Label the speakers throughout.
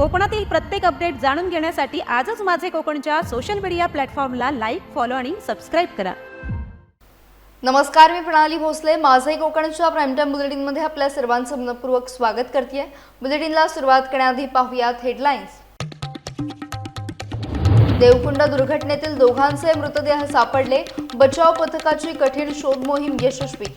Speaker 1: कोकणातील प्रत्येक अपडेट जाणून घेण्यासाठी आजच माझे कोकणच्या सोशल मीडिया प्लॅटफॉर्मला लाईक, फॉलो आणि सबस्क्राईब करा.
Speaker 2: नमस्कार, मी प्रणाली भोसले. माझे कोकणच्या प्राईम टाइम बुलेटिनमध्ये आपल्या सर्वांचं मनपूर्वक स्वागत करते. बुलेटिनला सुरुवात करण्याआधी पाहूयात हेडलाईन्स. देवकुंड दुर्घटनेतील दोघांचे मृतदेह सापडले, बचाव पथकाची कठीण शोध मोहीम यशस्वी.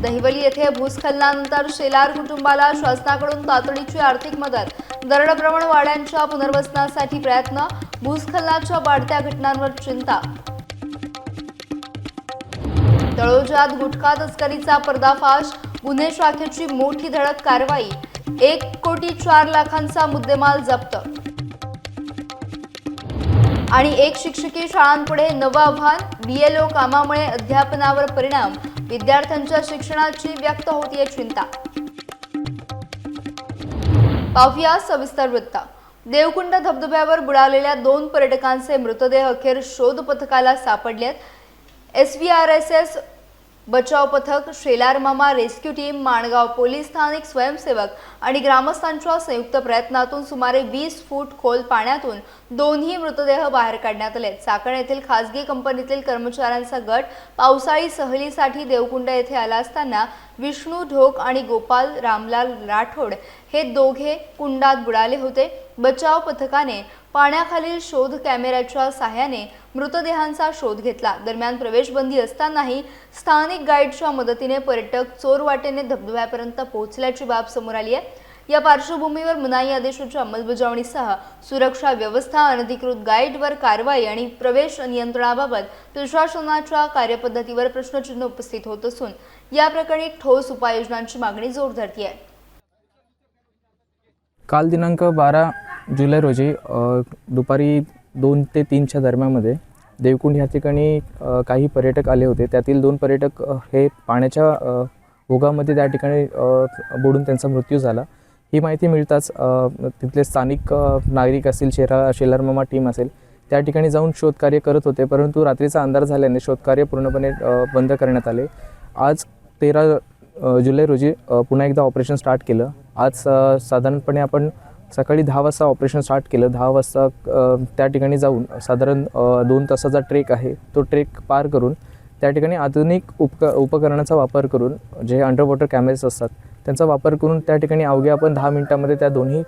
Speaker 2: दहिवली येथे भूस्खलनानंतर शेलार कुटुंबाला शासनाकडून तातडीची आर्थिक मदत. दरडप्रवण वाड्यांच्या पुनर्वसनासाठी प्रयत्न. भूस्खलनाच्या वाढत्या घटनांवर चिंता. तळोजात गुटखा तस्करीचा पर्दाफाश, गुन्हे शाखेची मोठी धडक कारवाई. 1,04,00,000चा मुद्देमाल जप्त. आणि एक शिक्षकी शाळांपुढे नवं आव्हान, BLO कामामुळे अध्यापनावर परिणाम. विद्यार्थ्यांच्या शिक्षणाची व्यक्त होतीये चिंता. पाहूया सविस्तर वृत्त. देवकुंड धबधब्यावर बुडालेल्या 2 पर्यटकांचे मृतदेह अखेर शोध पथकाला सापडलेत. SVRSS बचाव पथक, शेलार मामा रेस्क्यू टीम, माणगाव पोलीस, स्थानिक स्वयंसेवक आणि ग्रामस्थांच्या संयुक्त प्रयत्नातून सुमारे 20 फूट खोल पाण्यातून दोन्ही मृतदेह बाहेर काढण्यात आले. चाकण येथील खासगी कंपनीतील कर्मचाऱ्यांचा गट पावसाळी सहलीसाठी देवकुंड येथे आला असताना विष्णू ढोक आणि गोपाल रामलाल राठोड हे दोघे कुंडात बुडाले होते. बचाव पथकाने पाण्याखालील शोध कॅमेऱ्याच्या सहाय्याने मृतदेहांचा शोध घेतला. दरम्यान प्रवेशबंदी असतानाही स्थानिक गाईडच्या मदतीने पर्यटक चोरवाटेने धबधब्यापर्यंत पोहोचल्याची बाब समोर आली आहे. या पार्श्वभूमीवर मनाई आदेशाच्या अंमलबजावणीसह सुरक्षा व्यवस्था, अनधिकृत गाईडवर कारवाई आणि प्रवेश नियंत्रणाबाबत प्रशासनाच्या कार्यपद्धतीवर प्रश्नचिन्ह उपस्थित होत असून या प्रकरणी ठोस उपाययोजनांची मागणी जोर धरती आहे.
Speaker 3: काल दिनांक 12 जुलै रोजी दुपारी 2 ते 3च्या दरम्यानमध्ये देवकुंड ह्या ठिकाणी काही पर्यटक आले होते. त्यातील 2 पर्यटक हे पाण्याच्या ओघामध्ये त्या ठिकाणी बुडून त्यांचा मृत्यू झाला. ही माहिती मिळताच तिथले स्थानिक नागरिक असतील, शेलार मामा टीम असेल, त्या ठिकाणी जाऊन शोधकार्य करत होते. परंतु रात्रीचा अंधार झाल्याने शोधकार्य पूर्णपणे बंद करण्यात आले. आज 13 जुलै रोजी पुन्हा एकदा ऑपरेशन स्टार्ट केलं. आज साधारणपणे आपण सकाळी 10 वाजता ऑपरेशन स्टार्ट केलं. 10 वाजता त्या ठिकाणी जाऊन साधारण 2 तासाचा ट्रेक आहे, तो ट्रेक पार करून त्या ठिकाणी आधुनिक उपकरणाचा वापर करून, जे अंडर वॉटर कॅमेरेज असतात त्यांचा वापर करून त्या ठिकाणी अवघ्या आपण 10 मिनिटांमध्ये त्या दोन्ही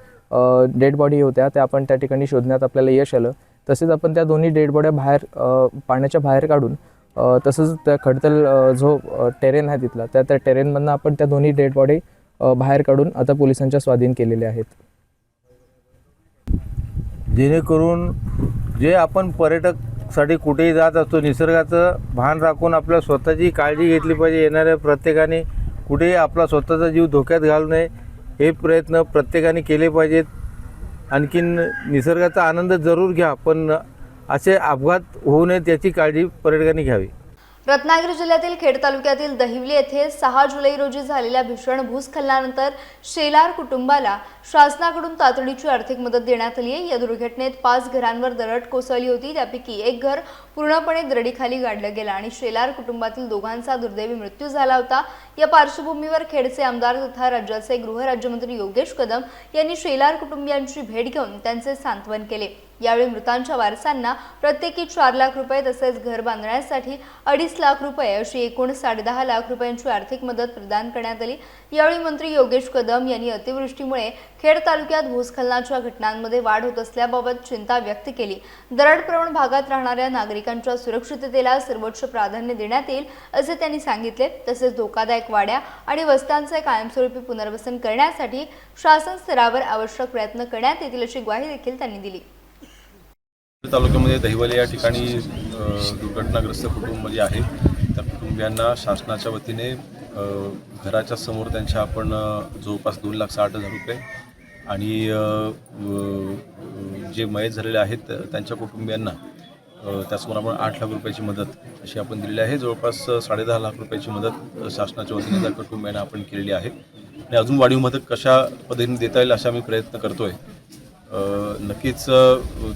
Speaker 3: डेड बॉडी होत्या त्या आपण त्या ठिकाणी शोधण्यात आपल्याला यश आलं. तसेच आपण त्या दोन्ही डेड बॉड्या बाहेर पाण्याच्या बाहेर काढून तसंच त्या खडतल जो टेरेन आहे तिथला त्या टेरेनमधनं आपण त्या दोन्ही डेड बॉडी बाहेर काढून आता पोलिसांच्या स्वाधीन केलेले आहेत.
Speaker 4: जेणेकरून जे आपण पर्यटकसाठी कुठेही जात असतो, निसर्गाचं भान राखून आपल्या स्वतःची काळजी घेतली पाहिजे. येणाऱ्या प्रत्येकाने कुठेही आपला स्वतःचा जीव धोक्यात घालू नये हे प्रयत्न प्रत्येकाने केले पाहिजेत. आणखीन निसर्गाचा आनंद जरूर घ्या, पण असे अपघात होऊ नये याची काळजी पर्यटकांनी घ्यावी.
Speaker 2: रत्नागिरी जिल्ह्यातील खेड तालुक्यातील दहिवली येथे 6 जुलै रोजी झालेल्या भीषण भूस्खलनानंतर शेलार कुटुंबाला शासनाकडून तातडीची आर्थिक मदत देण्यात आली आहे. या दुर्घटनेत 5 घरांवर दरड कोसळली होती. त्यापैकी एक घर पूर्णपणे दरडीखाली गाडलं गेलं आणि शेलार कुटुंबातील दोघांचा दुर्दैवी मृत्यू झाला होता. या पार्श्वभूमीवर खेडचे आमदार तथा राज्याचे गृहराज्यमंत्री योगेश कदम यांनी शेलार कुटुंबियांची भेट घेऊन त्यांचे सांत्वन केले. यावेळी मृतांच्या वारसांना प्रत्येकी 4 लाख रुपये तसेच घर बांधण्यासाठी 2.5 लाख रुपये अशी एकूण 10.5 लाख रुपयांची आर्थिक मदत प्रदान करण्यात आली. यावेळी मंत्री योगेश कदम यांनी अतिवृष्टीमुळे खेड तालुक्यात भूस्खलनाच्या घटनांमध्ये वाढ होत असल्याबाबत चिंता व्यक्त केली. दरडप्रवण भागात राहणाऱ्या नागरिकांच्या सुरक्षिततेला सर्वोच्च प्राधान्य देण्यात येईल असे त्यांनी सांगितले. तसेच धोकादायक वाड्या आणि वस्त्यांचे कायमस्वरूपी पुनर्वसन करण्यासाठी शासन स्तरावर आवश्यक प्रयत्न करण्यात येतील अशी ग्वाही देखील त्यांनी दिली.
Speaker 5: तालुक्यामध्ये दहिवली या ठिकाणी दुर्घटनाग्रस्त कुटुंब जे आहे त्या कुटुंबियांना शासनाच्या वतीने घराच्या समोर त्यांच्या आपण जवळपास 2,60,000 रुपये आणि जे मयत झालेले आहेत त्यांच्या कुटुंबियांना त्याचबरोबर आपण 8 लाख रुपयाची मदत अशी आपण दिलेली आहे. जवळपास 10.5 लाख रुपयाची मदत शासनाच्या वतीने त्या कुटुंबियांना आपण केलेली आहे आणि अजून वाढीव मदत कशा पद्धतीने देता येईल असा आम्ही प्रयत्न करतो आहे. नक्कीच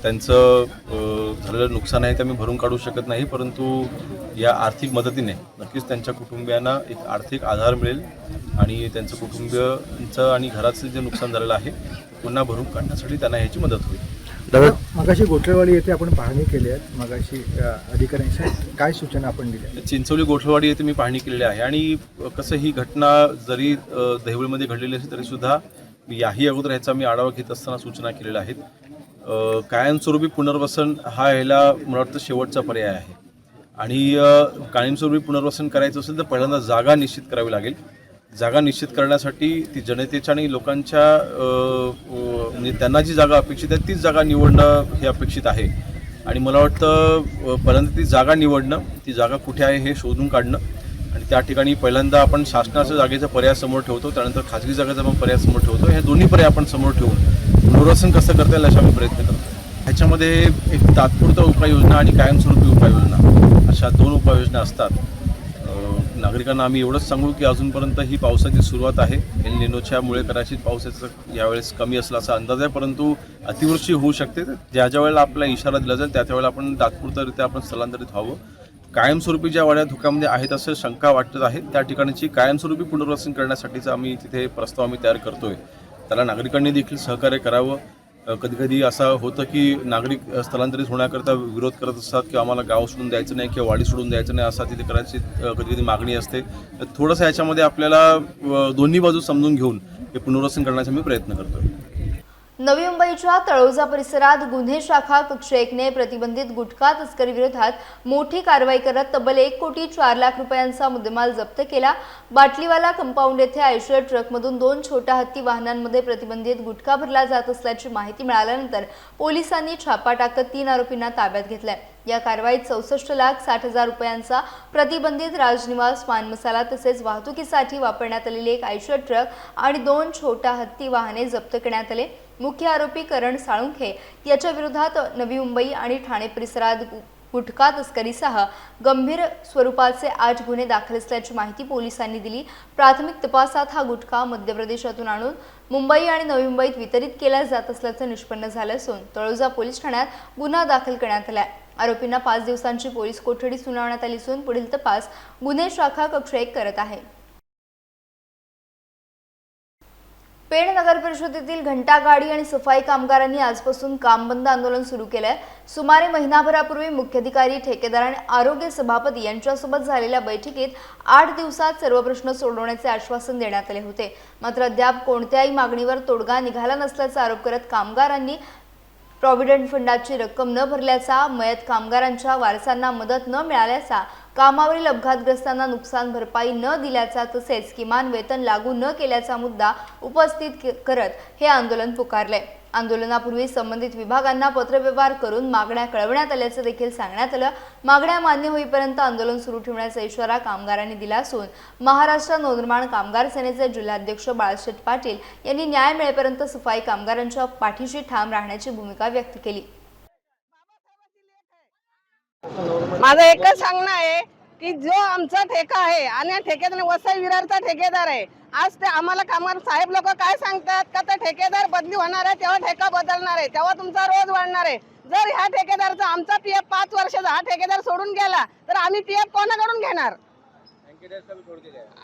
Speaker 5: त्यांचं झालेलं नुकसान आहे ते आम्ही भरून काढू शकत नाही, परंतु या आर्थिक मदतीने नक्कीच त्यांच्या कुटुंबियांना एक आर्थिक आधार मिळेल आणि त्यांचं कुटुंबियांचं आणि घराचं जे नुकसान झालेलं आहे पुन्हा भरून काढण्यासाठी त्यांना ह्याची मदत होईल.
Speaker 6: मगाशी गोठेवाडी येथे आपण पाहणी केली आहे. मगाशी अधिकाऱ्यांशी काय सूचना आपण दिल्या?
Speaker 5: चिंचोली गोठलवाडी येथे मी पाहणी केलेली आहे आणि कसं ही घटना जरी दहिवलीमध्ये घडलेली असली तरीसुद्धा याही अगोदर ह्याचा मी आढावा घेत असताना सूचना केलेल्या आहेत. कायमस्वरूपी पुनर्वसन हा ह्याला मला वाटतं शेवटचा पर्याय आहे आणि कायमस्वरूपी पुनर्वसन करायचं असेल तर पहिल्यांदा जागा निश्चित करावी लागेल. जागा निश्चित करण्यासाठी ती जनतेच्या आणि लोकांच्या म्हणजे त्यांना जी जागा अपेक्षित आहे तीच जागा निवडणं हे अपेक्षित आहे आणि मला वाटतं पहिल्यांदा ती जागा निवडणं, ती जागा कुठे आहे हे शोधून काढणं आणि त्या ठिकाणी पहिल्यांदा आपण शासनाच्या जागेचा पर्याय समोर ठेवतो, त्यानंतर खाजगी जागेचा पण पर्याय समोर ठेवतो. हे दोन्ही पर्याय आपण समोर ठेवून पुनर्वसन कसं करता येईल अशा आम्ही प्रयत्न करतो. ह्याच्यामध्ये एक तात्पुरता उपाययोजना आणि कायमस्वरूपी उपाययोजना अशा दोन उपाययोजना असतात. नागरिकांना आम्ही एवढंच सांगू की अजूनपर्यंत ही पावसाची सुरुवात आहे. एल निनोच्यामुळे कदाचित पावसाचा यावेळेस कमी असला असा अंदाज आहे, परंतु अतिवृष्टी होऊ शकते. ज्या ज्या वेळेला आपला इशारा दिला जाईल त्या त्यावेळेला आपण तात्पुरतरित्या आपण स्थलांतरित व्हावं. कायमस्वरूपी ज्या वाड्या धोक्यामध्ये आहेत असं शंका वाटत आहे त्या ठिकाणची कायमस्वरूपी पुनर्वसन करण्यासाठीचा आम्ही तिथे प्रस्ताव आम्ही तयार करतोय. त्याला नागरिकांनी देखील सहकार्य करावं. कधी कधी असं होतं की नागरिक स्थलांतरित होण्याकरता विरोध करत असतात की आम्हाला गाव सोडून द्यायचं नाही किंवा वाडी सोडून द्यायचं नाही असा तिथे करायची कधी कधी मागणी असते. तर थोडंसं याच्यामध्ये आपल्याला दोन्ही बाजू समजून घेऊन हे पुनर्वसन करण्याचा मी प्रयत्न करतोय.
Speaker 2: नवी मुंबईच्या तळोजा परिसरात गुन्हे शाखा कक्ष 1ने प्रतिबंधित गुटखा तस्करी विरोधात मोठी कारवाई करत तब्बल 1,04,00,000 रुपयांचा मुद्देमाल जप्त केला. बाटलीवाला कंपाऊंड येथे आयशर ट्रकमधून 2 छोट्या हत्ती वाहनांमध्ये प्रतिबंधित गुटखा भरला जात असल्याची माहिती मिळाल्यानंतर पोलिसांनी छापा टाकत 3 आरोपींना ताब्यात घेतलाय. या कारवाईत 64,60,000 रुपयांचा प्रतिबंधित राजनिवास पान मसाला तसेच वाहतुकीसाठी वापरण्यात आलेली एक आयशर ट्रक आणि 2 छोट्या हत्ती वाहने जप्त करण्यात आले. मुख्य आरोपी करण साळुंखे याच्या विरोधात नवी मुंबई आणि ठाणे परिसरात गुटखा तस्करीसह गंभीर स्वरूपाचे 8 गुन्हे दाखल असल्याची माहिती पोलिसांनी दिली. प्राथमिक तपासात हा गुटखा मध्य प्रदेशातून आणून मुंबई आणि नवी मुंबईत वितरित केला जात असल्याचं निष्पन्न झालं असून तळोजा पोलीस ठाण्यात गुन्हा दाखल करण्यात आला. आरोपींना 5 दिवसांची पोलीस कोठडी सुनावण्यात आली असून पुढील तपास गुन्हे शाखा कक्ष 1 करत आहे. पेण नगर परिषदेतील घंटा गाडी आणि सफाई कामगारांनी आजपासून काम बंद आंदोलन सुरू केले आहे. सुमारे महिनाभरापूर्वी मुख्याधिकारी, ठेकेदार आणि आरोग्य सभापती यांच्यासोबत झालेल्या बैठकीत 8 दिवसात सर्व प्रश्न सोडवण्याचे आश्वासन देण्यात आले होते. मात्र अद्याप कोणत्याही मागणीवर तोडगा निघाला नसल्याचा आरोप करत कामगारांनी प्रॉव्हिडंट फंडाची रक्कम न भरल्याचा, मयत कामगारांच्या वारसांना मदत न मिळाल्याचा, कामावरील अपघातग्रस्तांना नुकसान भरपाई न दिल्याचा तसेच किमान वेतन लागू न केल्याचा मुद्दा उपस्थित करत हे आंदोलन पुकारले. आंदोलनापूर्वी संबंधित विभागांना पत्रव्यवहार करून मागण्या कळवण्यात आल्याचं देखील सांगण्यात आलं. मागण्या मान्य होईपर्यंत आंदोलन सुरू ठेवण्याचा इशारा कामगारांनी दिला असून महाराष्ट्र नवनिर्माण कामगार सेनेचे जिल्हाध्यक्ष बाळाशेठ पाटील यांनी न्याय मिळेपर्यंत सफाई कामगारांच्या पाठीशी ठाम राहण्याची भूमिका व्यक्त केली.
Speaker 7: माझं एकच सांगणं आहे की जो आमचा ठेका आहे आणि ठेकेदार वसई विरारचा ठेकेदार आहे. आज ते आम्हाला कामगार साहेब लोक काय सांगतात का ते ठेकेदार बदली होणार आहे तेव्हा ठेका बदलणार आहे, तेव्हा तुमचा रोज वाढणार आहे. जर ह्या ठेकेदारचा आमचा पीएफ 5 वर्षाचा हा ठेकेदार सोडून गेला तर आम्ही पीएफ कोणाकडून घेणार?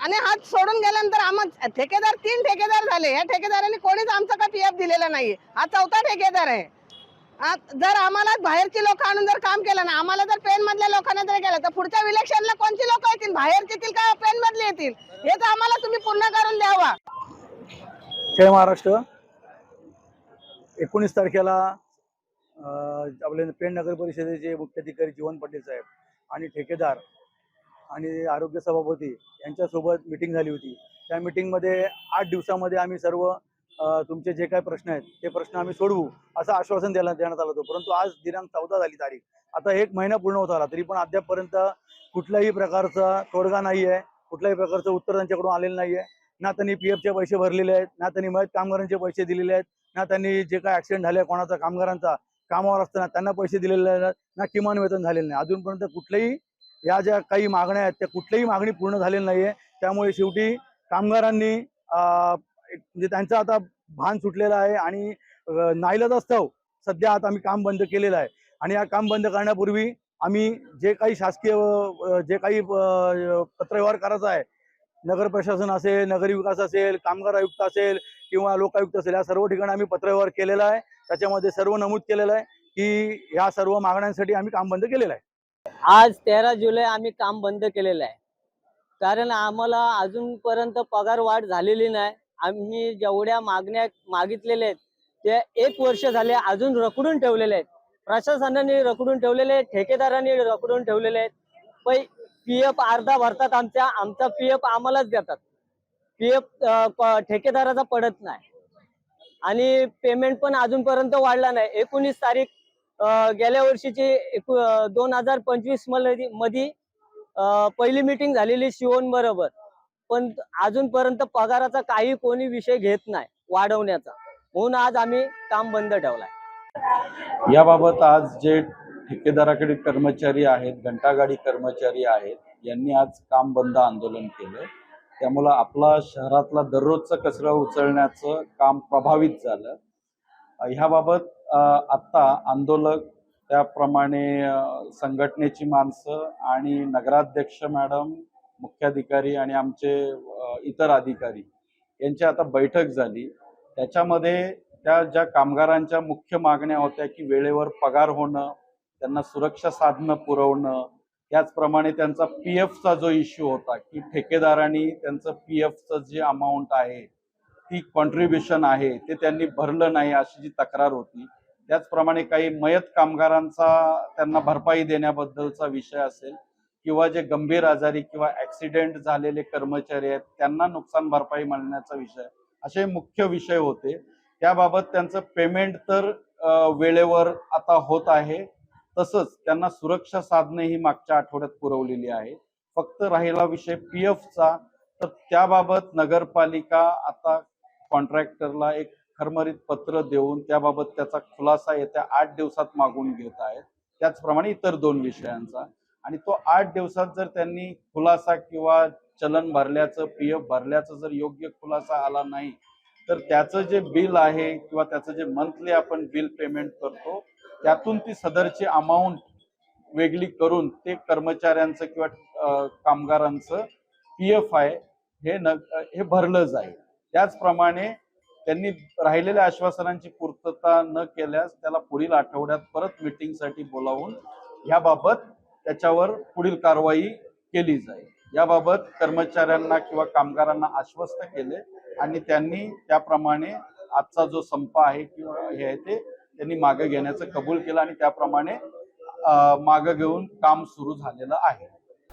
Speaker 7: आणि हा सोडून गेल्यानंतर आम्हाला ठेकेदार 3 ठेकेदार झाले. या ठेकेदारांनी कोणीच आमचा का पीएफ दिलेला नाही. हा 4था ठेकेदार आहे. जर आम्हाला बाहेरची लोक आणून जर काम केलं ना, आम्हाला जर पेन मधल्या लोकांना जर केलं तर पुढच्या इलेक्शनला कोणती लोक येतील? बाहेरचे येतील का पेन मधले येतील? हे तर आम्हाला तुम्ही पूर्ण करून द्यावा.
Speaker 6: जय महाराष्ट्र. 19 तारखेला आपले पेण नगर परिषदेचे मुख्याधिकारी जीवन पाटील साहेब आणि ठेकेदार आणि आरोग्य सभापती यांच्यासोबत मीटिंग झाली होती. त्या मीटिंगमध्ये 8 दिवसामध्ये आम्ही सर्व तुमचे जे काही प्रश्न आहेत ते प्रश्न आम्ही सोडवू असं आश्वासन देण्यात आलं होतं. परंतु आज दिनांक 14 झाली तारीख, आता 1 महिना पूर्ण होत आला तरी पण अद्यापपर्यंत कुठल्याही प्रकारचा तोडगा नाही आहे, कुठल्याही प्रकारचं उत्तर त्यांच्याकडून आलेलं नाही आहे. ना त्यांनी पीएफचे पैसे भरलेले आहेत, ना त्यांनी मयत कामगारांचे पैसे दिलेले आहेत, ना त्यांनी जे काही ॲक्सिडेंट झाले कोणाचा कामगारांचा कामावर असताना त्यांना पैसे दिलेले आहेत, ना किमान वेतन झालेलं नाही. अजूनपर्यंत कुठल्याही या ज्या काही मागण्या आहेत त्या कुठल्याही मागणी पूर्ण झालेली नाही आहे. त्यामुळे शेवटी कामगारांनी म्हणजे त्यांचं आता भान सुटलेलं आहे आणि नाईलाजास्तव सध्या आता आम्ही काम बंद केलेलं आहे. आणि या काम बंद करण्यापूर्वी आम्ही जे काही शासकीय जे काही पत्रव्यवहार करायचा आहे, नगर प्रशासन असेल, नगरी विकास असेल, कामगार आयुक्त असेल किंवा लोकायुक्त असेल, या सर्व ठिकाणी आम्ही पत्रव्यवहार केलेला आहे. त्याच्यामध्ये सर्व नमूद केलेलं आहे की या सर्व मागण्यांसाठी आम्ही काम बंद केलेलं आहे.
Speaker 8: आज 13 जुलै आम्ही काम बंद केलेलं आहे, कारण आम्हाला अजूनपर्यंत पगार वाढ झालेली नाही. आम्ही जेवढ्या मागण्या मागितलेल्या आहेत ते 1 वर्ष झाले अजून रखडून ठेवलेले आहेत. प्रशासनाने रखडून ठेवलेले आहेत, ठेकेदारांनी रखडून ठेवलेले आहेत. PF अर्धा भरतात, आमचा PF आम्हालाच देतात. PF ठेकेदाराचा पडत नाही आणि पेमेंट पण अजूनपर्यंत वाढला नाही. 19 तारीख गेल्या वर्षीची 2025 मध्ये पहिली मीटिंग झालेली शिवोन बरोबर, पण अजूनपर्यंत पगाराचा काही कोणी विषय घेत नाही वाढवण्याचा, म्हणून आज आम्ही काम बंद ठेवलाय.
Speaker 9: याबाबत आज जे ठेकेदाराकडे कर्मचारी आहेत, घंटागाडी कर्मचारी आहेत, यांनी आज काम बंद आंदोलन केलं. त्यामुळं आपला शहरातला दररोजचा कचरा उचलण्याचं काम प्रभावित झालं. ह्याबाबत आत्ता आंदोलक, त्याप्रमाणे संघटनेची माणसं आणि नगराध्यक्ष मॅडम, मुख्याधिकारी आणि आमचे इतर अधिकारी यांची आता बैठक झाली. त्याच्यामध्ये त्या ज्या कामगारांच्या मुख्य मागण्या होत्या की वेळेवर पगार होणं, त्यांना सुरक्षा साधनं पुरवणं, त्याचप्रमाणे त्यांचा PFचा जो इश्यू होता की ठेकेदारांनी त्यांचं PFचं जे अमाऊंट आहे, ती कॉन्ट्रीब्युशन आहे, ते त्यांनी भरलं नाही अशी जी तक्रार होती. त्याचप्रमाणे काही मयत कामगारांचा त्यांना भरपाई देण्याबद्दलचा विषय असेल किंवा जे गंभीर आजारी किंवा ॲक्सिडेंट झालेले कर्मचारी आहेत त्यांना नुकसान भरपाई मिळण्याचा विषय, असे मुख्य विषय होते. त्याबाबत त्यांचं पेमेंट तर वेळेवर आता होत आहे, तसंच त्यांना सुरक्षा साधने ही मागच्या आठवड्यात पुरवलेली आहे. फक्त राहिला विषय PFचा, तर त्याबाबत नगरपालिका आता कॉन्ट्रॅक्टरला एक खरमरीत पत्र देऊन त्याबाबत त्याचा खुलासा येत्या 8 दिवसात मागून घेत आहेत. त्याचप्रमाणे इतर 2 विषयांचा, आणि तो 8 दिवसात जर त्यांनी खुलासा किंवा चलन भरल्याचं, PF भरल्याचं जर योग्य खुलासा आला नाही, तर त्याचं जे बिल आहे किंवा त्याचं जे मंथली आपण बिल पेमेंट करतो त्यातून ती सदरची अमाऊंट वेगळी करून ते कर्मचाऱ्यांचं किंवा कामगारांचं PF आहे हे भरलं जाईल. त्याचप्रमाणे त्यांनी राहिलेल्या आश्वासनांची पूर्तता न केल्यास त्याला पुढील आठवड्यात परत मीटिंगसाठी बोलावून याबाबत त्याच्यावर पुढील कारवाई केली जाईल. याबाबत कर्मचाऱ्यांना किंवा कामगारांना आश्वस्त केले आणि त्यांनी त्याप्रमाणे आजचा जो संप आहे किंवा हे आहे ते त्यांनी मागे घेण्याचं कबूल केलं आणि त्याप्रमाणे मागे घेऊन काम सुरू झालेलं आहे.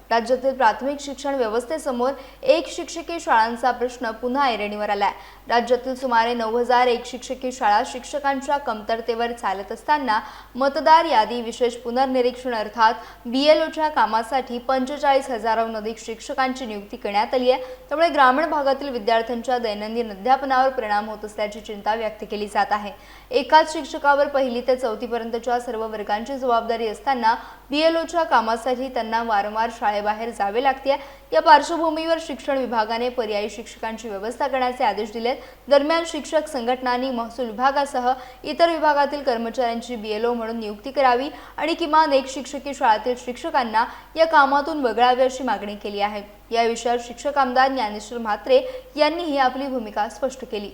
Speaker 2: राज्यातील प्राथमिक शिक्षण व्यवस्थेसमोर एक शिक्षकी शाळांचा प्रश्न पुन्हा ऐरणीवर आलाय. राज्यातील सुमारे 9,000 एक शिक्षकी शाळा शिक्षकांच्या कमतरतेवर चालत असताना मतदार यादी विशेष पुनर्निरीक्षण अर्थात BLOच्या कामासाठी 45,000हून अधिक शिक्षकांची नियुक्ती करण्यात आली आहे. त्यामुळे ग्रामीण भागातील विद्यार्थ्यांच्या दैनंदिन अध्यापनावर परिणाम होत असल्याची चिंता व्यक्त केली जात आहे. एकाच शिक्षकावर 1ली ते 4थी पर्यंतच्या सर्व वर्गांची जबाबदारी असताना BLOच्या कामासाठी त्यांना वारंवार शाळेबाहेर जावे लागते. या पार्श्वभूमीवर शिक्षण विभागाने पर्यायी शिक्षकांची व्यवस्था करण्याचे आदेश दिलेत. दरम्यान शिक्षक संघटनांनी महसूल विभागासह इतर विभागातील कर्मचाऱ्यांची BLO म्हणून नियुक्ती करावी आणि किमान एक शिक्षकी शाळेतील शिक्षकांना या कामातून वगळावे अशी मागणी केली आहे. या विषयावर शिक्षक आमदार ज्ञानेश्वर म्हात्रे यांनीही आपली भूमिका स्पष्ट केली.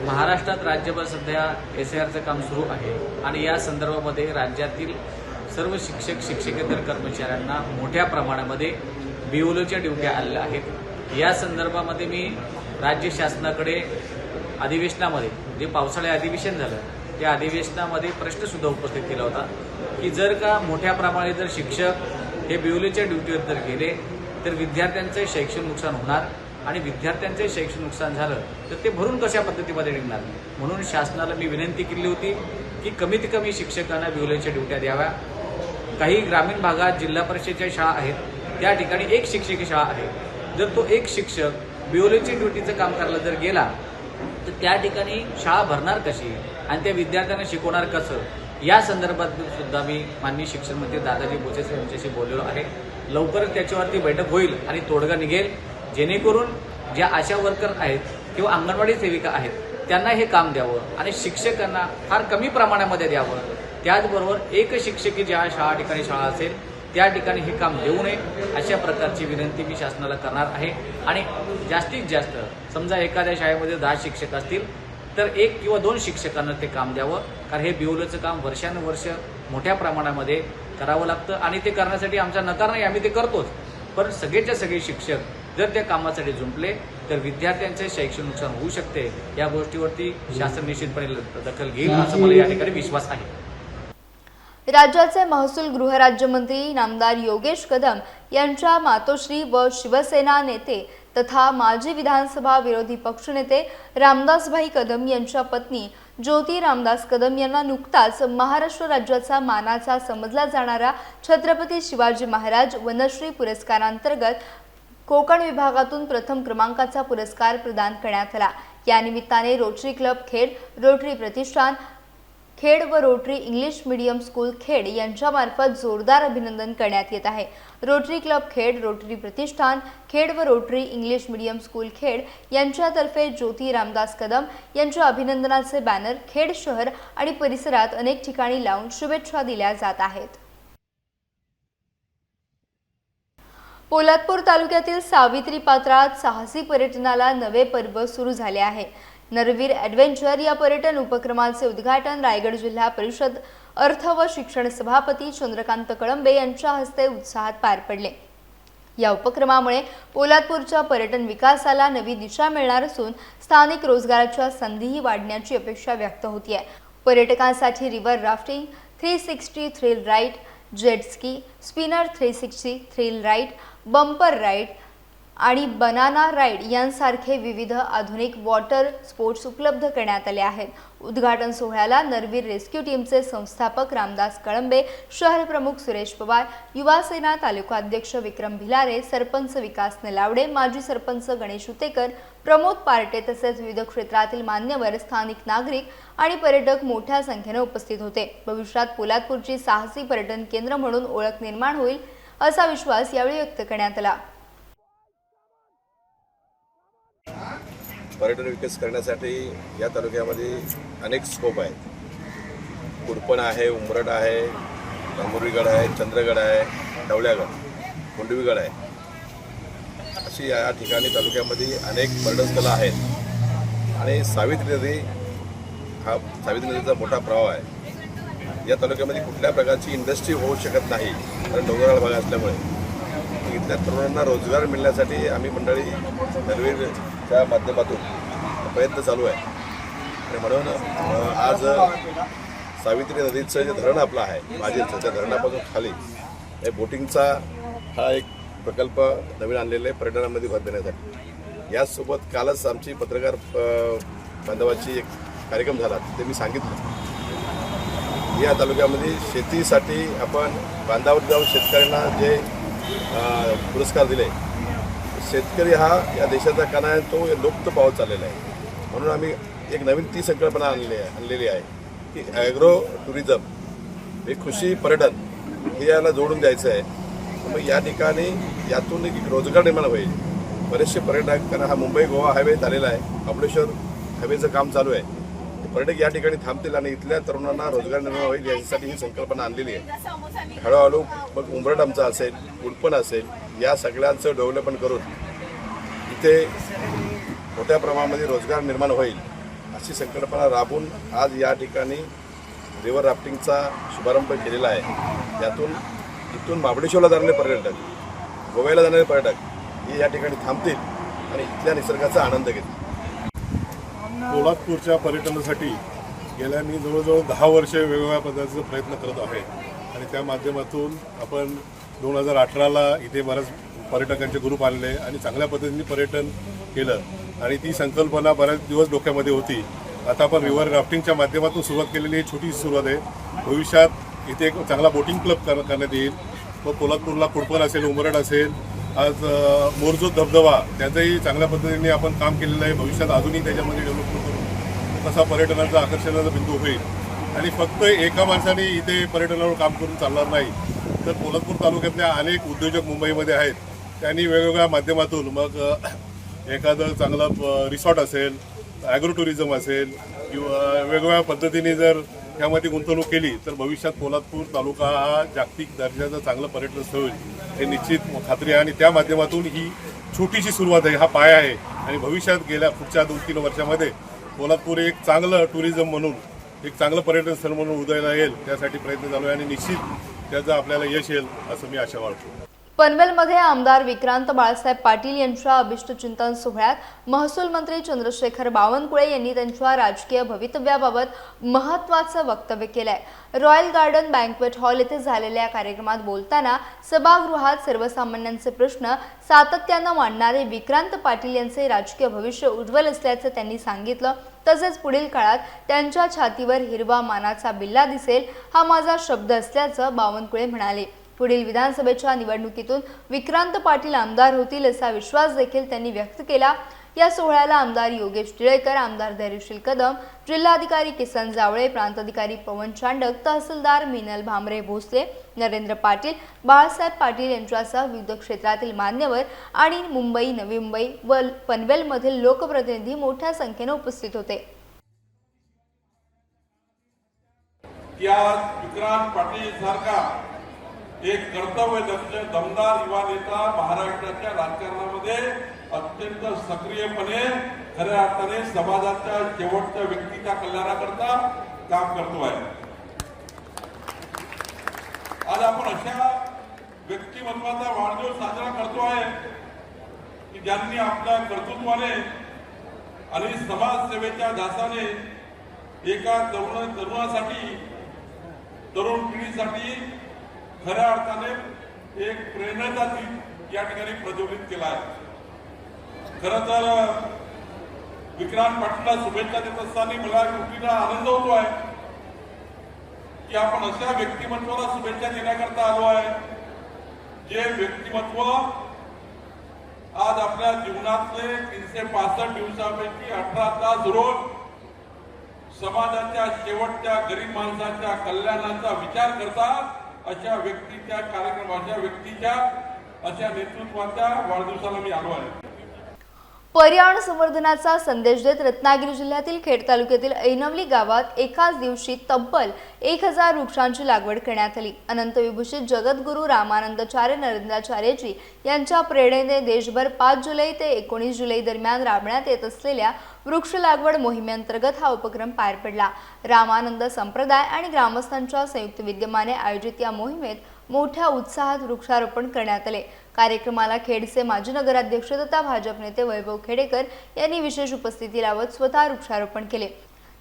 Speaker 10: महाराष्ट्रात राज्यभर सध्या SIRचं काम सुरू आहे आणि या संदर्भामध्ये राज्यातील सर्व शिक्षक शिक्षकेतर कर्मचाऱ्यांना मोठ्या प्रमाणामध्ये BLOच्या ड्युट्या आलेल्या आहेत. या संदर्भामध्ये मी राज्य शासनाकडे अधिवेशनामध्ये जे पावसाळी अधिवेशन झालं त्या अधिवेशनामध्ये प्रश्नसुद्धा उपस्थित केला होता की जर का मोठ्या प्रमाणात जर शिक्षक हे BLOच्या ड्युटीवर जर गेले तर विद्यार्थ्यांचं शैक्षणिक नुकसान होणार आणि विद्यार्थ्यांचे शैक्षणिक नुकसान झालं तर ते भरून कशा पद्धतीमध्ये निघणार. म्हणून शासनाला मी विनंती केली होती की कमीत कमी शिक्षकांना BLOच्या ड्युट्या द्याव्या. काही ग्रामीण भागात जिल्हा परिषदेच्या शाळा आहेत त्या ठिकाणी एक शिक्षकी शाळा आहे. जर तो एक शिक्षक BLOची ड्युटीचं काम करायला जर गेला तर त्या ठिकाणी शाळा भरणार कशी आणि त्या विद्यार्थ्यांना शिकवणार कसं, या संदर्भात सुद्धा मी माननीय शिक्षण मंत्री दादाजी भुसे यांच्याशी बोललेलो आहे. लवकरच त्याच्यावरती बैठक होईल आणि तोडगा निघेल जेणेकरून ज्या आशा वर्कर आहेत किंवा अंगणवाडी सेविका आहेत त्यांना हे काम द्यावं आणि शिक्षकांना फार कमी प्रमाणामध्ये द्यावं. त्याचबरोबर एक शिक्षकी ज्या ठिकाणी शाळा असेल त्या ठिकाणी हे काम देऊ नये अशा प्रकारची विनंती मी शासनाला करणार आहे. आणि जास्तीत जास्त समजा एखाद्या शाळेमध्ये 10 शिक्षक असतील तर 1 किंवा 2 शिक्षकांना ते काम द्यावं. कारण हे बिओलोचं काम वर्षानुवर्ष मोठ्या प्रमाणामध्ये करावं लागतं आणि ते करण्यासाठी आमचा नकार नाही, आम्ही ते करतोच. पण सगळेच्या सगळे शिक्षक जर त्या कामासाठी जुंपले तर विद्यार्थ्यांचे शैक्षणिक नुकसान होऊ शकते. या गोष्टीवरती शासन निश्चितपणे दखल घेईल असं मला या ठिकाणी विश्वास आहे.
Speaker 2: राज्याचे महसूल गृहराज्यमंत्री नामदार योगेश कदम यांच्या मातोश्री व शिवसेना नेते तथा माजी विधानसभा विरोधी पक्षनेते रामदासभाई कदम यांच्या पत्नी ज्योती रामदास कदम यांना नुकताच महाराष्ट्र राज्याचा मानाचा समजला जाणारा छत्रपती शिवाजी महाराज वनश्री पुरस्कारांतर्गत कोकण विभागातून प्रथम क्रमांकाचा पुरस्कार प्रदान करण्यात आला. या निमित्ताने रोटरी क्लब खेड, रोटरी प्रतिष्ठान खेड व rotary English medium school Khed यांच्यामार्फत जोरदार अभिनंदन करण्यात येत आहे. रोटरी क्लब खेड, रोटरी प्रतिष्ठान खेड व rotary English medium school Khed यांच्यातर्फे ज्योती रामदास कदम यांच्या अभिनंदनाचे बॅनर खेड शहर आणि परिसरात अनेक ठिकाणी लावून शुभेच्छा दिल्या जात आहेत. पोलादपूर तालुक्यातील सावित्री पात्रात साहसी पर्यटनाला नवे पर्व सुरू झाले आहे. नरवीर ॲडव्हेंचर या पर्यटन उपक्रमाचे उद्घाटन रायगड जिल्हा परिषद अर्थ व शिक्षण सभापती चंद्रकांत कळंबे यांच्या हस्ते उत्साहात पार पडले. या उपक्रमामुळे पोलादपूरच्या पर्यटन विकासाला नवी दिशा मिळणार असून स्थानिक रोजगाराच्या संधीही वाढण्याची अपेक्षा व्यक्त होती आहे. पर्यटकांसाठी river rafting, 360 thrill ride, jet ski, spinner 360 thrill ride, bumper ride आणि बनाना राईड यांसारखे विविध आधुनिक वॉटर स्पोर्ट्स उपलब्ध करण्यात आले आहेत. उद्घाटन सोहळ्याला नरवीर रेस्क्यू टीमचे संस्थापक रामदास कळंबे, शहर प्रमुख सुरेश पवार, युवा सेना तालुका अध्यक्ष विक्रम भिलारे, सरपंच विकास नलावडे, माजी सरपंच गणेश उतेकर, प्रमोद पार्टे तसेच विविध क्षेत्रातील मान्यवर, स्थानिक नागरिक आणि पर्यटक मोठ्या संख्येने उपस्थित होते. भविष्यात पोलादपूरची साहसी पर्यटन केंद्र म्हणून ओळख निर्माण होईल असा विश्वास यावेळी व्यक्त करण्यात आला.
Speaker 5: पर्यटन विकास करण्यासाठी या तालुक्यामध्ये अनेक स्कोप आहेत. कुडपण आहे, उंबरठ आहे, गांगुर्डीगड आहे, चंद्रगड आहे, ढवळ्यागड, कोंडवीगड आहे. अशी या ठिकाणी तालुक्यामध्ये अनेक पर्यटनस्थळं आहेत आणि सावित्री नदी हा सावित्री नदीचा मोठा प्रवाह आहे. या तालुक्यामध्ये कुठल्या प्रकारची इंडस्ट्री होऊ शकत नाही कारण डोंगराळ भाग असल्यामुळे. इथल्या तरुणांना रोजगार मिळण्यासाठी आम्ही मंडळी नरवीरच्या माध्यमातून प्रयत्न चालू आहे आणि म्हणून आज सावित्री नदीचं जे धरण आपलं आहे माझेचं, त्या धरणापासून खाली हे बोटिंगचा हा एक प्रकल्प नवीन आणलेला आहे पर्यटनामध्ये भर देण्यासाठी. याचसोबत कालच आमची पत्रकार बांधवाची एक कार्यक्रम झाला ते मी सांगितलं. या तालुक्यामध्ये शेतीसाठी आपण बांधावर जाऊन शेतकऱ्यांना जे पुरस्कार दिले, शेतकरी हा या देशाचा कणा आहे, तो लुप्त पावत चाललेला आहे. म्हणून आम्ही एक नवीन ती संकल्पना आणलेली आहे की ॲग्रो टुरिझम हे कृषी पर्यटन हे याला जोडून द्यायचं आहे. मग या ठिकाणी यातून एक रोजगार निर्माण होईल. बरेचसे पर्यटक, कारण हा मुंबई गोवा हायवे झालेला आहे, महाबळेश्वर हायवेचं काम चालू आहे, पर्यटक या ठिकाणी थांबतील आणि इथल्या तरुणांना रोजगार निर्माण होईल यासाठी ही संकल्पना आणलेली आहे. हळूहळू मग उंबरठ आमचा असेल, कुडपण असेल, या सगळ्यांचं डेव्हलपमेंट करून इथे मोठ्या प्रमाणामध्ये रोजगार निर्माण होईल अशी संकल्पना राबवून आज या ठिकाणी रिव्हर राफ्टिंगचा शुभारंभ केलेला आहे. यातून इथून महाबळेश्वरला जाणारे पर्यटक, गोव्याला जाणारे पर्यटक हे या ठिकाणी थांबतील आणि इथल्या निसर्गाचा आनंद घेतील.
Speaker 11: पोलादपूरच्या पर्यटनासाठी गेल्या मी जवळजवळ 10 वर्षे वेगवेगळ्या पद्धतीचा प्रयत्न करत आहे आणि त्या माध्यमातून आपण 2018ला इथे बऱ्याच पर्यटकांचे ग्रुप आणले आणि चांगल्या पद्धतीने पर्यटन केलं आणि ती संकल्पना बऱ्याच दिवस डोक्यामध्ये होती. आता आपण रिव्हर राफ्टिंगच्या माध्यमातून सुरुवात केलेली छोटी सुरुवात आहे. भविष्यात इथे एक चांगला बोटिंग क्लब करण्यात येईल. व पोलादपूरला कुडपण असेल, उंबरठ असेल, आज मोरजोत धबधबा त्याचंही चांगल्या पद्धतीने आपण काम केलेलं आहे. भविष्यात अजूनही त्याच्यामध्ये डेव्हलपमेंट करून कसा पर्यटनाचा आकर्षणाचा बिंदू होईल. आणि फक्त एका माणसाने इथे पर्यटनावर काम करून चालणार नाही, तर पोलादपूर तालुक्यातल्या अनेक उद्योजक मुंबईमध्ये आहेत. त्यांनी वेगवेगळ्या माध्यमातून मग एखादं चांगलं रिसॉर्ट असेल ॲग्रो टुरिझम असेल किंवा वेगवेगळ्या पद्धतीने जर यामध्ये गुंतवणूक केली तर भविष्यात पोलादपूर तालुका हा जागतिक दर्जाचं चांगलं पर्यटन स्थळ होईल हे निश्चित खात्री आहे. आणि त्या माध्यमातून ही छोटीशी सुरुवात आहे, हा पाया आहे. आणि भविष्यात गेल्या पुढच्या 2-3 वर्षामध्ये पोलादपूर एक चांगलं टुरिझम म्हणून, एक चांगलं पर्यटन स्थळ म्हणून उदयाला येईल, त्यासाठी प्रयत्न चालू आहे आणि निश्चित त्याचं आपल्याला यश येईल असं मी आशा बाळगतो.
Speaker 2: पनवेलमध्ये आमदार विक्रांत बाळासाहेब पाटील यांच्या अभिष्ट चिंतन सोहळ्यात महसूल मंत्री चंद्रशेखर बावनकुळे यांनी त्यांच्या राजकीय भवितव्याबाबत महत्त्वाचं वक्तव्य केलंय. रॉयल गार्डन बँक्वेट हॉल येथे झालेल्या कार्यक्रमात बोलताना सभागृहात सर्वसामान्यांचे प्रश्न सातत्यानं मांडणारे विक्रांत पाटील यांचे राजकीय भविष्य उज्ज्वल असल्याचं त्यांनी सांगितलं. तसेच पुढील काळात त्यांच्या छातीवर हिरवा मानाचा बिल्ला दिसेल हा माझा शब्द असल्याचं बावनकुळे म्हणाले. पुढील विधानसभेच्या निवडणुकीतून विक्रांत पाटील आमदार होतील असा विश्वास देखील त्यांनी व्यक्त केला. या सोहळ्याला आमदार योगेश टिळेकर, आमदार धैर्यशील कदम, जिल्हाधिकारी किसन जावळे, प्रांताधिकारी पवन चांडक, तहसीलदार मिनल भामरे भोसले, नरेंद्र पाटील, बाळासाहेब पाटील यांच्यासह विविध क्षेत्रातील मान्यवर आणि मुंबई, नवी मुंबई व पनवेलमधील लोकप्रतिनिधी मोठ्या संख्येने उपस्थित होते.
Speaker 12: विक्रांत पाटील सारखा एक कर्तव्यदक्ष दमदार युवा नेता महाराष्ट्राच्या राजकारणामध्ये अत्यंत सक्रियपणे खऱ्या अर्थाने समाजाच्या शेवटच्या व्यक्तीच्या कल्याणाकरता काम करतो आहे. आज आपण अशा व्यक्तिमत्वाचा वाढदिवस साजरा करतो आहे की ज्यांनी आपल्या कर्तृत्वाने आणि समाजसेवेच्या ध्यासाने एका तरुणासाठी, तरुण पिढीसाठी खऱ्या अर्थाने एक प्रेरणाचा दीप या ठिकाणी प्रज्वलित केला आहे. खरं तर विक्रांत पाटीलला शुभेच्छा देत असताना मला गोष्टीचा आनंद होतो आहे की आपण अशा व्यक्तिमत्वाला शुभेच्छा देण्याकरता आलो आहे जे व्यक्तिमत्व आज आपल्या जीवनातले 365 दिवसापैकी 18 तास रोज समाजाच्या शेवटच्या गरीब माणसाच्या कल्याणाचा विचार करतात. अशा व्यक्तीच्या कार्यक्रमाच्या व्यक्तीच्या अशा नेतृत्वाच्या वाढदिवसाला मी आलो आहे.
Speaker 2: पर्यावरण संवर्धनाचा संदेश देत रत्नागिरी जिल्ह्यातील खेड तालुक्यातील ऐनवली गावात एकाच दिवशी तब्बल 1000 वृक्षांची लागवड करण्यात आली. अनंत विभूषित जगद्गुरू रामानंदाचार्य नरेंद्राचार्यजी यांच्या प्रेरणेने देशभर 5 जुलै ते 19 जुलै दरम्यान राबवण्यात येत असलेल्या वृक्ष लागवड मोहिमेअंतर्गत हा उपक्रम पार पडला. रामानंद संप्रदाय आणि ग्रामस्थांच्या संयुक्त विद्यमाने आयोजित या मोहिमेत मोठ्या उत्साहात वृक्षारोपण करण्यात आले. कार्यक्रमाला खेडचे माजी नगराध्यक्ष तथा भाजप नेते वैभव खेडेकर यांनी विशेष उपस्थिती लावत स्वतः वृक्षारोपण केले.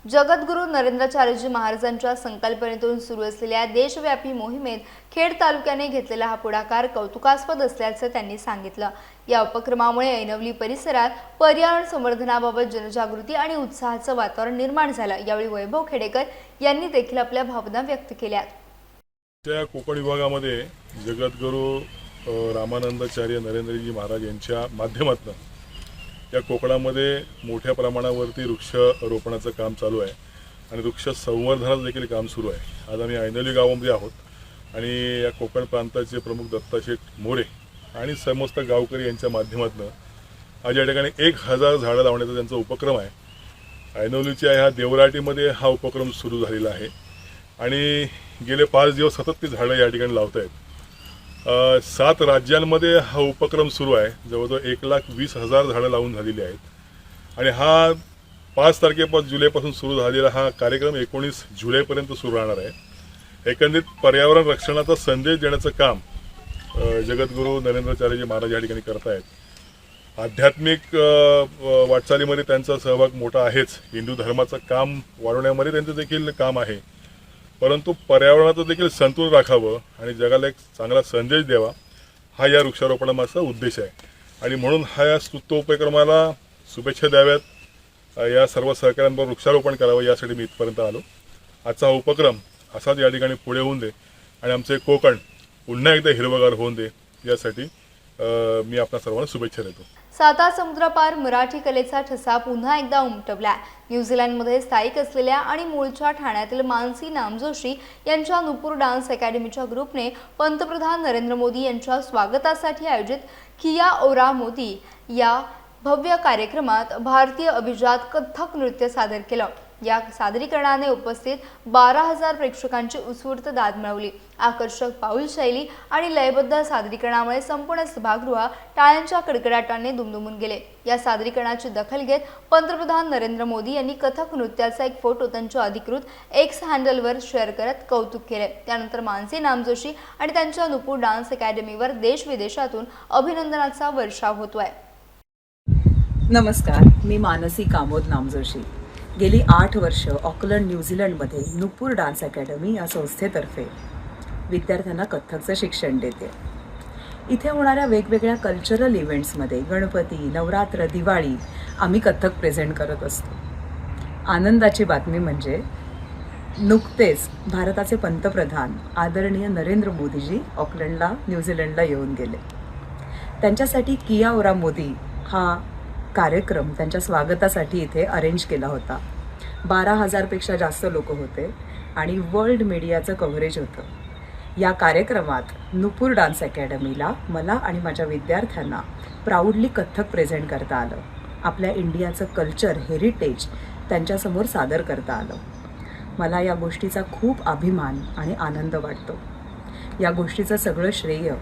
Speaker 2: जगद्गुरू नरेंद्राचार्यजी महाराजांच्या संकल्पनेतून सुरू असलेल्या देशव्यापी मोहिमेत खेड तालुक्याने घेतलेला हा पुढाकार कौतुकास्पद असल्याचं त्यांनी सांगितलं. या उपक्रमामुळे ऐनवली परिसरात पर्यावरण संवर्धनाबाबत जनजागृती आणि उत्साहाचं वातावरण निर्माण झालं. यावेळी वैभव खेडेकर यांनी देखील आपल्या भावना व्यक्त केल्या.
Speaker 11: त्या कोकण विभागामध्ये जगद्गुरू रामानंदाचार्य नरेंद्रजी महाराज यांच्या माध्यमातून या कोकणामध्ये मोठ्या प्रमाणावरती वृक्षारोपणाचं काम चालू आहे आणि वृक्ष संवर्धनाचं देखील काम सुरू आहे. आज आम्ही ऐनवली गावामध्ये आहोत आणि या कोकण प्रांताचे प्रमुख दत्ताशेठ मोरे आणि समस्त गावकरी यांच्या माध्यमातून आज या ठिकाणी 1000 झाडं लावण्याचा त्यांचा उपक्रम आहे. ऐनवलीच्या ह्या देवराटीमध्ये हा उपक्रम सुरू झालेला आहे आणि गेले 5 दिवस सतत ती झाडं या ठिकाणी लावत आहेत. 7 राज्यांमध्ये हा उपक्रम सुरू आहे. जवळजवळ 1,20,000 झाडं लावून झालेली आहेत आणि हा 5 तारखेपासून जुलैपासून सुरू झालेला हा कार्यक्रम 19 जुलैपर्यंत सुरू राहणार आहे. एकंदरीत पर्यावरण रक्षणाचा संदेश देण्याचं काम जगद्गुरू नरेंद्राचार्यजी महाराज या ठिकाणी करत आहेत. आध्यात्मिक वाटचालीमध्ये त्यांचा सहभाग मोठा आहेच. हिंदू धर्माचं काम वाढवण्यामध्ये त्यांचं देखील काम आहे, परंतु पर्यावरणाचं देखील संतुलन राखावं आणि जगाला एक चांगला संदेश द्यावा हा या वृक्षारोपणामागचा उद्देश आहे. आणि म्हणून हा या स्तुत्य उपक्रमाला शुभेच्छा द्याव्यात, या सर्व सहकाऱ्यांबरोबर वृक्षारोपण करावं यासाठी मी इथपर्यंत आलो. आजचा हा उपक्रम असाच या ठिकाणी पुढे होऊन दे आणि आमचे कोकण पुन्हा एकदा हिरवगार होऊन दे यासाठी मी आपल्या सर्वांना शुभेच्छा देतो.
Speaker 2: 7 समुद्रपार मराठी कलेचा ठसा पुन्हा एकदा उमटवला. न्यूझीलंडमध्ये स्थायिक असलेल्या आणि मूळच्या ठाण्यातील मानसी नामजोशी यांच्या नुपूर डान्स अकॅडमीच्या ग्रुपने पंतप्रधान नरेंद्र मोदी यांच्या स्वागतासाठी आयोजित किया ओरा मोदी या भव्य कार्यक्रमात भारतीय अभिजात कथ्थक नृत्य सादर केलं। या सादरीकरणाने उपस्थित 12,000 प्रेक्षकांची उत्स्फूर्त दाद मिळवली। आकर्षक पाऊल शैली आणि लयबद्ध सादरीकरणामुळे संपूर्ण सभागृह टाळ्यांच्या कडकडाटाने दुमदुमून गेले। या सादरीकरणाची दखल घेत पंतप्रधान नरेंद्र मोदी यांनी कथक नृत्याचा एक फोटो त्यांच्या अधिकृत एक्स हँडलवर शेअर करत कौतुक केले। त्यानंतर मानसी नामजोशी आणि त्यांच्या नुपूर डान्स अकॅडमीवर देश-विदेशातून अभिनंदनाचा वर्षाव होतोय।
Speaker 13: नमस्कार, मी मानसी कामोद नामजोशी। गेली 8 वर्ष ऑकलंड न्यूझीलंडमध्ये नुपूर डान्स अकॅडमी या संस्थेतर्फे विद्यार्थ्यांना कथ्थकचं शिक्षण देते। इथे होणाऱ्या वेगवेगळ्या कल्चरल इव्हेंट्समध्ये गणपती, नवरात्र, दिवाळी आम्ही कथ्थक प्रेझेंट करत असतो। आनंदाची बातमी म्हणजे नुकतेच भारताचे पंतप्रधान आदरणीय नरेंद्र मोदीजी ऑकलंडला न्यूझीलंडला येऊन गेले। त्यांच्यासाठी किया ओरा मोदी हा कार्यक्रम त्यांच्या स्वागतासाठी इथे अरेंज केला होता। 12,000पेक्षा जास्त लोक होते आणि वर्ल्ड मीडियाचं कव्हरेज होतं। या कार्यक्रमात नुपूर डान्स अकॅडमीला मला आणि माझ्या विद्यार्थ्यांना प्राऊडली कथ्थक प्रेझेंट करता आलं। आपल्या इंडियाचं कल्चर, हेरिटेज त्यांच्यासमोर सादर करता आलं। मला या गोष्टीचा खूप अभिमान आणि आनंद वाटतो। या गोष्टीचं सगळं श्रेय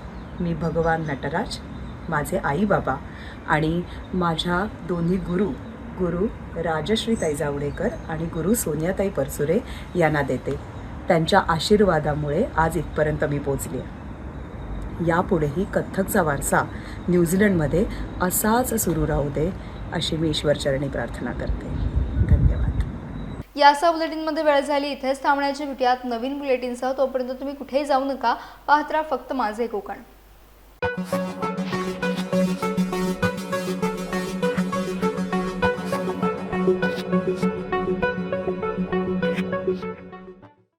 Speaker 13: मी भगवान नटराज, माझे आई बाबा आणि माझ्या दोन्ही गुरु राजश्री ताई जावडेकर आणि गुरु सोनियाताई परसुरे यांना देते। त्यांच्या आशीर्वादामुळे आज इथपर्यंत मी पोचली आहे। यापुढेही कथ्थकचा वारसा न्यूझीलंडमध्ये असाच सुरू राहू दे अशी मी ईश्वरचरणी प्रार्थना करते। धन्यवाद।
Speaker 2: यासह बुलेटिनमध्ये वेळ झाली, इथेच थांबण्याची भेटूयात नवीन बुलेटिनसह। तोपर्यंत तुम्ही कुठेही जाऊ नका, पाहत राहा फक्त माझे कोकण।